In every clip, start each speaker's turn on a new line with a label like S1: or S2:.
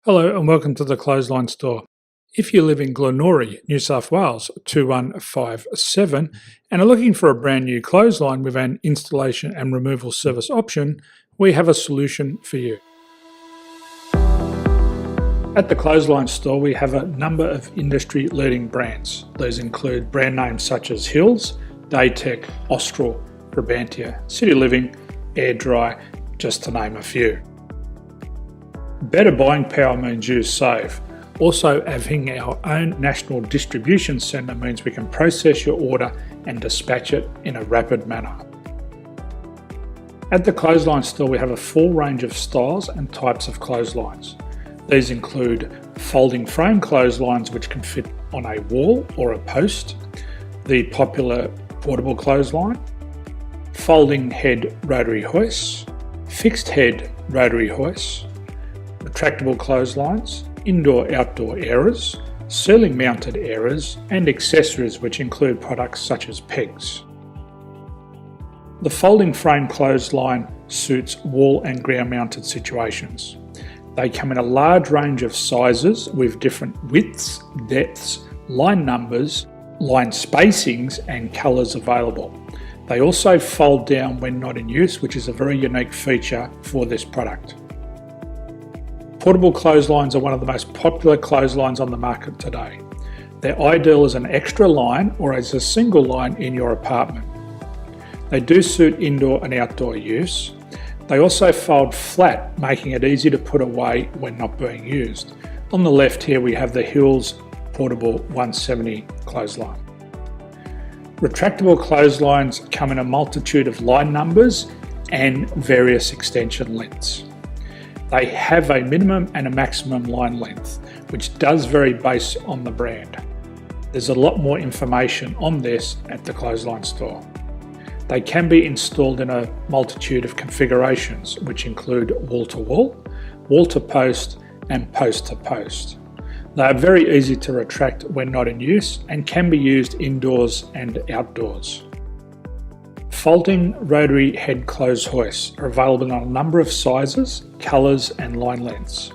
S1: Hello and welcome to the Clothesline Store. If you live in Glenorie, New South Wales 2157 and are looking for a brand new clothesline with an installation and removal service option, we have a solution for you. At the Clothesline Store we have a number of industry leading brands. These include brand names such as Hills, Daytech, Austral, Brabantia, City Living, Air Dry, just to name a few. Better buying power means you save. Also, having our own national distribution centre means we can process your order and dispatch it in a rapid manner. At the Clothesline Store we have a full range of styles and types of clotheslines. These include folding frame clotheslines which can fit on a wall or a post, the popular portable clothesline, folding head rotary hoists, fixed head rotary hoists, retractable clotheslines, indoor-outdoor airers, ceiling mounted airers and accessories which include products such as pegs. The folding frame clothesline suits wall and ground mounted situations. They come in a large range of sizes with different widths, depths, line numbers, line spacings and colours available. They also fold down when not in use, which is a very unique feature for this product. Portable clotheslines are one of the most popular clotheslines on the market today. They're ideal as an extra line or as a single line in your apartment. They do suit indoor and outdoor use. They also fold flat, making it easy to put away when not being used. On the left here we have the Hills Portable 170 clothesline. Retractable clotheslines come in a multitude of line numbers and various extension lengths. They have a minimum and a maximum line length, which does vary based on the brand. There's a lot more information on this at the Clothesline Store. They can be installed in a multitude of configurations, which include wall-to-wall, wall-to-post and post-to-post. They are very easy to retract when not in use and can be used indoors and outdoors. Folding rotary head clothes hoists are available in a number of sizes, colours and line lengths.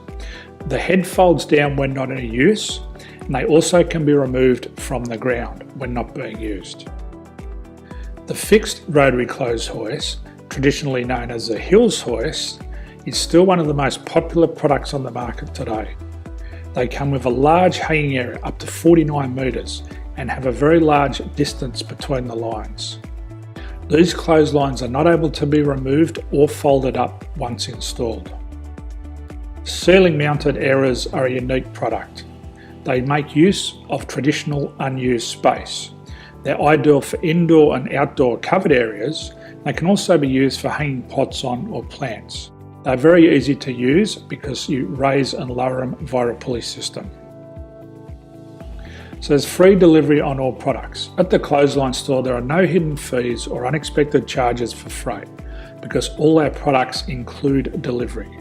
S1: The head folds down when not in use and they also can be removed from the ground when not being used. The fixed rotary clothes hoist, traditionally known as the Hills hoist, is still one of the most popular products on the market today. They come with a large hanging area up to 49 metres and have a very large distance between the lines. These clotheslines are not able to be removed or folded up once installed. Ceiling mounted airers are a unique product. They make use of traditional unused space. They're ideal for indoor and outdoor covered areas. They can also be used for hanging pots on or plants. They're very easy to use because you raise and lower them via a pulley system. So there's free delivery on all products. At the Clothesline Store there are no hidden fees or unexpected charges for freight because all our products include delivery.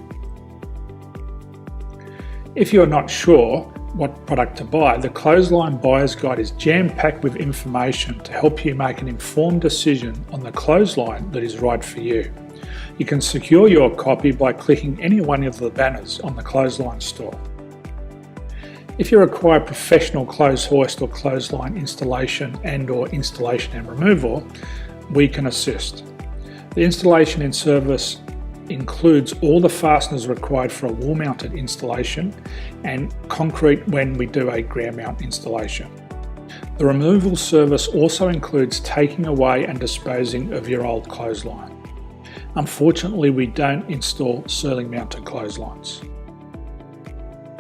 S1: If you're not sure what product to buy, the Clothesline Buyer's Guide is jam-packed with information to help you make an informed decision on the clothesline that is right for you. You can secure your copy by clicking any one of the banners on the Clothesline Store. If you require professional clothes hoist or clothesline installation and/or installation and removal, we can assist. The installation and service includes all the fasteners required for a wall-mounted installation and concrete when we do a ground mount installation. The removal service also includes taking away and disposing of your old clothesline. Unfortunately, we don't install ceiling mounted clotheslines.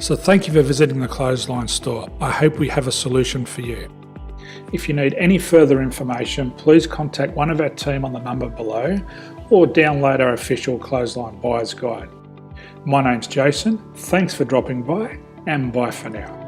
S1: So thank you for visiting the Clothesline Store. I hope we have a solution for you. If you need any further information, please contact one of our team on the number below or download our official Clothesline Buyer's Guide. My name's Jason, thanks for dropping by and bye for now.